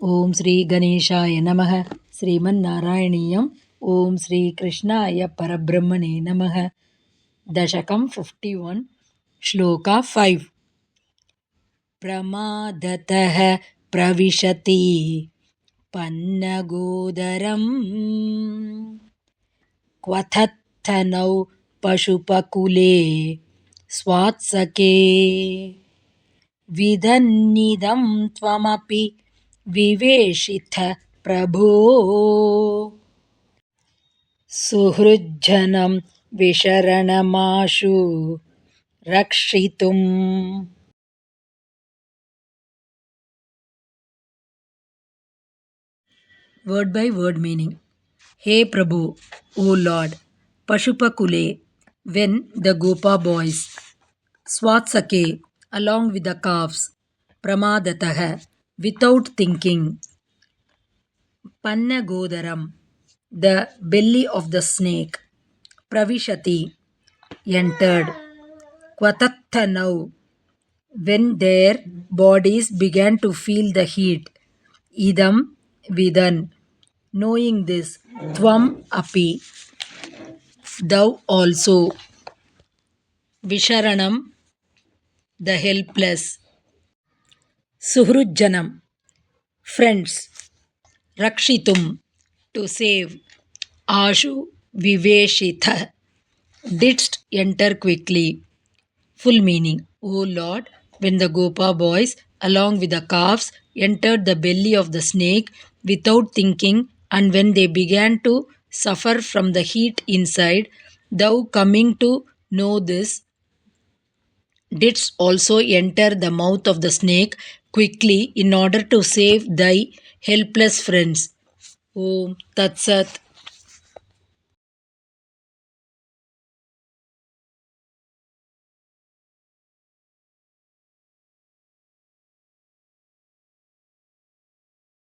ಓಂ ಶ್ರೀ ಗಣೇಶಾಯ ನಮಃ. ಶ್ರೀಮನ್ನಾರಾಯಣೀಯಂ. ಓಂ ಶ್ರೀ ಕೃಷ್ಣಾಯ ಪರಬ್ರಹ್ಮಣೇ ನಮಃ. ದಶಕಂ 51 ಶ್ಲೋಕ 5. ಪ್ರಮಾದತಃ ಪ್ರವಿಶತಿ ಪನ್ನಗೋದರಂ ಕ್ವಥತ್ತನೌ ಪಶುಪಕುಲೇ ಸ್ವಾತ್ಸಕೆ ವಿಧನ್ನಿದಂ ತ್ವಮಪಿ ವಿವೇಶಿತ ಪ್ರಭೋ ಸುಹೃಜ್ಜನಂ ವಿಶರಣಮಾಶು ರಕ್ಷಿತುಂ. Word by word meaning. Hey Prabhu, O Lord, Pashupakule, when the Gopa boys, Swatsake, along with the calves, Pramadataha, without thinking, Pannagodaram, the belly of the snake, Pravishati, entered, Kvatattanau, when their bodies began to feel the heat, Idam, Vidan, knowing this, Tvam api, thou also, Visharanam, the helpless, Suhrujjanam, friends, Rakshitum, to save, Ashu, Viveshitha, didst enter quickly. Full meaning. O Lord, when the Gopa boys, along with the calves, entered the belly of the snake without thinking, and when they began to suffer from the heat inside, thou coming to know this, didst also enter the mouth of the snake quickly in order to save thy helpless friends. Om Tat Sat.